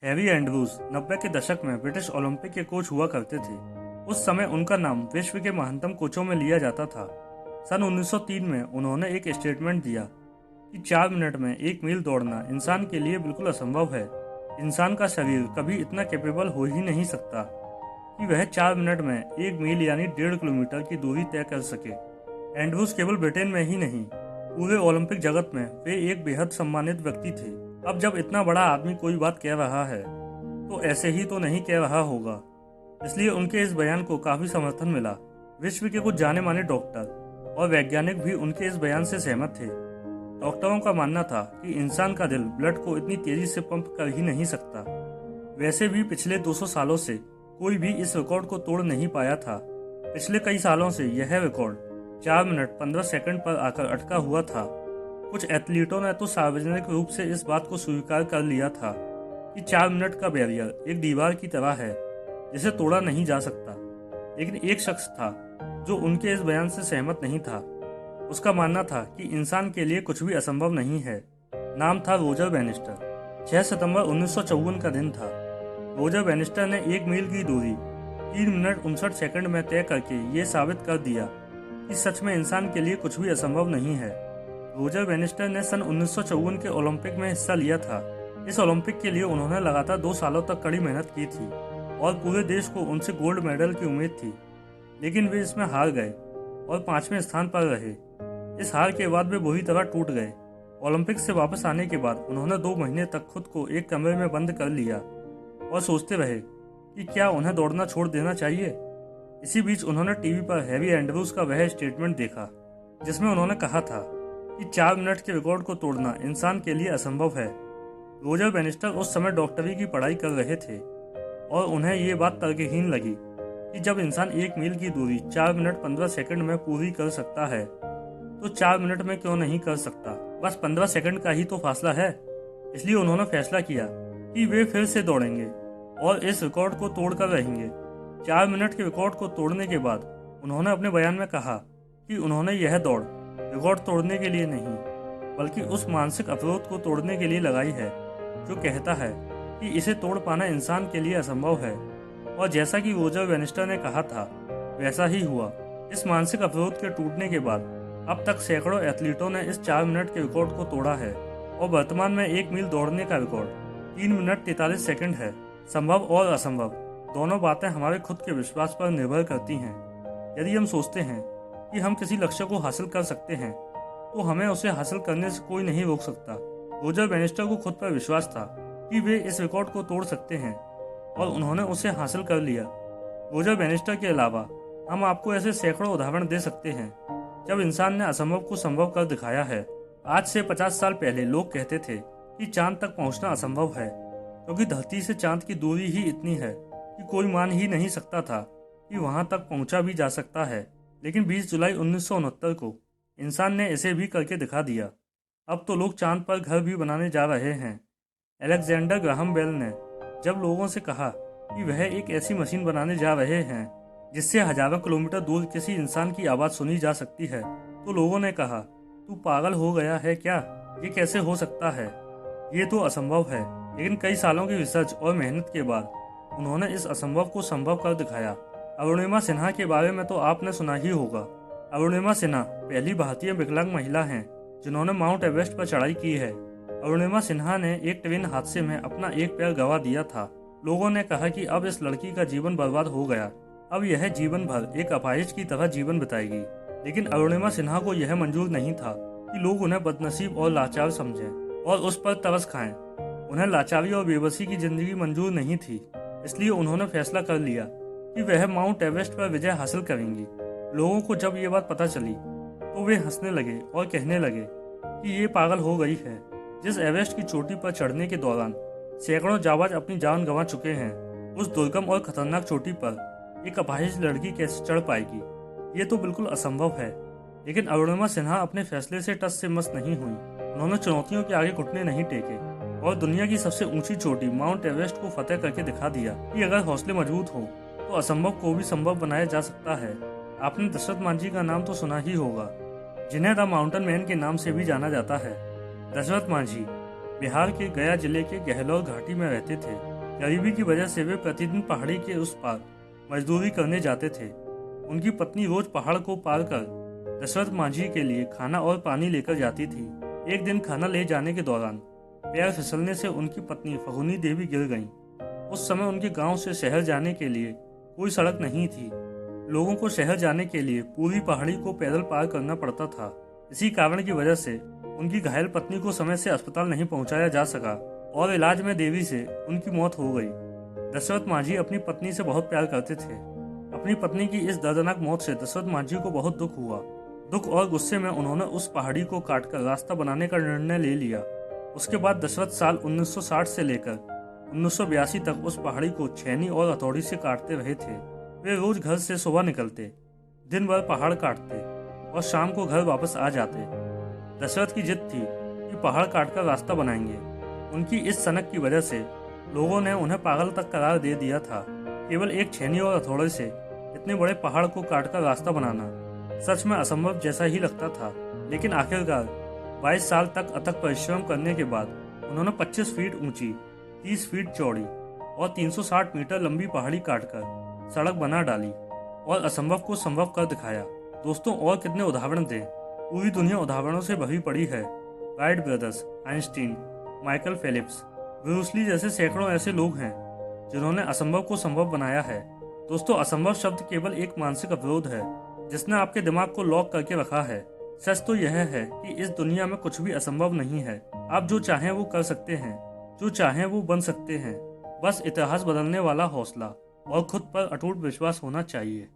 Harry Andrews 90 के दशक में ब्रिटिश ओलंपिक के कोच हुआ करते थे। उस समय उनका नाम विश्व के महानतम कोचों में लिया जाता था। सन 1903 में उन्होंने एक स्टेटमेंट दिया कि 4 मिनट में 1 मील दौड़ना इंसान के लिए बिल्कुल असंभव है। इंसान का शरीर कभी इतना कैपेबल हो ही नहीं सकता कि वह 4 मिनट में 1 मील यानी 1.5 किलोमीटर की दूरी तय कर सके। एंड्रूज केवल ब्रिटेन में ही नहीं, पूरे ओलंपिक जगत में वे एक बेहद सम्मानित व्यक्ति थे। अब जब इतना बड़ा आदमी कोई बात कह रहा है तो ऐसे ही तो नहीं कह रहा होगा, इसलिए उनके इस बयान को काफी समर्थन मिला। विश्व के कुछ जाने माने डॉक्टर और वैज्ञानिक भी उनके इस बयान से सहमत थे। डॉक्टरों का मानना था कि इंसान का दिल ब्लड को इतनी तेजी से पंप कर ही नहीं सकता। वैसे भी पिछले 200 सालों से कोई भी इस रिकॉर्ड को तोड़ नहीं पाया था। पिछले कई सालों से यह रिकॉर्ड 4 मिनट 15 सेकंड पर आकर अटका हुआ था। कुछ एथलीटों ने तो सार्वजनिक रूप से इस बात को स्वीकार कर लिया था कि 4 मिनट का बैरियर एक दीवार की तरह है जिसे तोड़ा नहीं जा सकता। लेकिन एक शख्स था जो उनके इस बयान से सहमत नहीं था। उसका मानना था कि इंसान के लिए कुछ भी असंभव नहीं है। नाम था रोजर बैनिस्टर। 6 सितंबर 1954 का दिन था। रोजर बैनिस्टर ने 1 मील की दूरी 3 मिनट 59 सेकंड में तय करके ये साबित कर दिया कि सच में इंसान के लिए कुछ भी असंभव नहीं है। रोजर बैनिस्टर ने सन 1954 के ओलंपिक में हिस्सा लिया था। इस ओलंपिक के लिए उन्होंने लगातार 2 सालों तक कड़ी मेहनत की थी और पूरे देश को उनसे गोल्ड मेडल की उम्मीद थी, लेकिन वे इसमें हार गए और 5वें स्थान पर रहे। इस हार के बाद वे बुरी तरह टूट गए। ओलंपिक से वापस आने के बाद उन्होंने 2 महीने तक खुद को एक कमरे में बंद कर लिया और सोचते रहे कि क्या उन्हें दौड़ना छोड़ देना चाहिए। इसी बीच उन्होंने टीवी पर हैरी एंड्रूज का वह स्टेटमेंट देखा जिसमें उन्होंने कहा था कि 4 मिनट के रिकॉर्ड को तोड़ना इंसान के लिए असंभव है। रोजर बैनिस्टर उस समय डॉक्टरी की पढ़ाई कर रहे थे और उन्हें ये बात तर्कहीन लगी कि जब इंसान 1 मील की दूरी 4 मिनट 15 सेकंड में पूरी कर सकता है तो 4 मिनट में क्यों नहीं कर सकता। बस 15 सेकंड का ही तो फासला है। इसलिए उन्होंने फैसला किया कि वे फिर से दौड़ेंगे और इस रिकॉर्ड को तोड़कर रहेंगे। 4 मिनट के रिकॉर्ड को तोड़ने के बाद उन्होंने अपने बयान में कहा कि उन्होंने यह दौड़ रिकॉर्ड तोड़ने के लिए नहीं बल्कि उस मानसिक अवरोध को तोड़ने के लिए लगाई है जो कहता है कि इसे तोड़ पाना इंसान के लिए असंभव है। और जैसा कि रोजर बैनिस्टर ने कहा था वैसा ही हुआ। इस मानसिक अवरोध के टूटने के बाद अब तक सैकड़ों एथलीटों ने इस 4 मिनट के रिकॉर्ड को तोड़ा है और वर्तमान में 1 मील दौड़ने का रिकॉर्ड 3 मिनट 43 सेकंड है। संभव और असंभव दोनों बातें हमारे खुद के विश्वास पर निर्भर करती हैं। यदि हम सोचते हैं कि हम किसी लक्ष्य को हासिल कर सकते हैं तो हमें उसे हासिल करने से कोई नहीं रोक सकता। रोजर बैनिस्टर को खुद पर विश्वास था कि वे इस रिकॉर्ड को तोड़ सकते हैं और उन्होंने उसे हासिल कर लिया। रोजर बैनिस्टर के अलावा हम आपको ऐसे सैकड़ों उदाहरण दे सकते हैं जब इंसान ने असंभव को संभव कर दिखाया है। आज से 50 साल पहले लोग कहते थे कि चांद तक पहुंचना असंभव है क्योंकि धरती से चांद की दूरी ही इतनी है कि कोई मान ही नहीं सकता था कि वहां तक पहुंचा भी जा सकता है। लेकिन 20 जुलाई 1969 को इंसान ने इसे भी करके दिखा दिया। अब तो लोग चांद पर घर भी बनाने जा रहे हैं। अलेक्जेंडर ग्राहम बेल ने जब लोगों से कहा कि वह एक ऐसी मशीन बनाने जा रहे हैं जिससे हजारों किलोमीटर दूर किसी इंसान की आवाज़ सुनी जा सकती है तो लोगों ने कहा, तू पागल हो गया है क्या, ये कैसे हो सकता है, ये तो असंभव है। लेकिन कई सालों की रिसर्च और मेहनत के बाद उन्होंने इस असंभव को संभव कर दिखाया। अरुणिमा सिन्हा के बारे में तो आपने सुना ही होगा। अरुणिमा सिन्हा पहली भारतीय विकलांग महिला हैं जिन्होंने माउंट एवरेस्ट पर चढ़ाई की है। अरुणिमा सिन्हा ने एक ट्रेन हादसे में अपना एक पैर गंवा दिया था। लोगों ने कहा कि अब इस लड़की का जीवन बर्बाद हो गया, अब यह जीवन भर एक अपाहिज की तरह जीवन बिताएगी। लेकिन अरुणिमा सिन्हा को यह मंजूर नहीं था कि लोग उन्हें बदनसीब और लाचार समझें और उस पर तरस खाएं। उन्हें लाचारी और बेबसी की जिंदगी मंजूर नहीं थी, इसलिए उन्होंने फैसला कर लिया कि वह माउंट एवरेस्ट पर विजय हासिल करेंगी। लोगों को जब ये बात पता चली तो वे हंसने लगे और कहने लगे कि ये पागल हो गई है। जिस एवरेस्ट की चोटी पर चढ़ने के दौरान सैकड़ों जाबाज अपनी जान गंवा चुके हैं, उस दुर्गम और खतरनाक चोटी पर एक अपाहिज लड़की कैसे चढ़ पाएगी, ये तो बिल्कुल असंभव है। लेकिन अरुणिमा सिन्हा अपने फैसले से टस से मस नहीं हुई। उन्होंने चुनौतियों के आगे घुटने नहीं टेके और दुनिया की सबसे ऊंची चोटी माउंट एवरेस्ट को फतेह करके दिखा दिया कि अगर हौसले मजबूत हो तो असंभव को भी संभव बनाया जा सकता है। आपने दशरथ मांझी का नाम तो सुना ही होगा, जिन्हें द माउंटेन मैन के नाम से भी जाना जाता है। दशरथ मांझी बिहार के गया जिले के गहलोर घाटी में रहते थे। गरीबी की वजह से वे प्रतिदिन पहाड़ी के उस पार मजदूरी करने जाते थे। उनकी पत्नी रोज पहाड़ को पार कर दशरथ मांझी के लिए खाना और पानी लेकर जाती थी। एक दिन खाना ले जाने के दौरान पैर फिसलने से उनकी पत्नी फगुनी देवी गिर गईं। उस समय उनके गांव से शहर जाने के लिए कोई सड़क नहीं थी। लोगों को शहर जाने के लिए पूरी पहाड़ी को पैदल पार करना पड़ता था। इसी कारण की वजह से उनकी घायल पत्नी को समय से अस्पताल नहीं पहुंचाया जा सका और इलाज में देरी से उनकी मौत हो गई। दशरथ मांझी अपनी पत्नी से बहुत प्यार करते थे। अपनी पत्नी की इस दर्दनाक मौत से दशरथ मांझी को बहुत दुख हुआ। दुख और गुस्से में उन्होंने उस पहाड़ी को काटकर रास्ता बनाने का निर्णय ले लिया। उसके बाद दशरथ साल 1960 से लेकर 1982 तक उस पहाड़ी को छेनी और हथौड़ी से काटते रहे थे। वे रोज घर से सुबह निकलते, दिन भर पहाड़ काटते और शाम को घर वापस आ जाते। दशरथ की जिद थी कि पहाड़ काटकर रास्ता बनाएंगे। उनकी इस सनक की वजह से लोगों ने उन्हें पागल तक करार दे दिया था। केवल एक छेनी और हथौड़े से इतने बड़े पहाड़ को काटकर रास्ता बनाना सच में असंभव जैसा ही लगता था। लेकिन आखिरकार 22 साल तक अथक परिश्रम करने के बाद उन्होंने 25 फीट ऊंची, 30 फीट चौड़ी और 360 मीटर लंबी पहाड़ी काटकर सड़क बना डाली और असंभव को संभव कर दिखाया। दोस्तों, और कितने उदाहरण थे। पूरी दुनिया उदाहरणों से भरी पड़ी है। Wright brothers, Einstein, Michael Phelps, Bruce Lee जैसे सैकड़ों ऐसे लोग हैं जिन्होंने असंभव को संभव बनाया है। दोस्तों, असंभव शब्द केवल एक मानसिक अवरोध है जिसने आपके दिमाग को लॉक करके रखा है। सच तो यह है कि इस दुनिया में कुछ भी असंभव नहीं है। आप जो चाहें वो कर सकते हैं, जो चाहें वो बन सकते हैं। बस इतिहास बदलने वाला हौसला और खुद पर अटूट विश्वास होना चाहिए।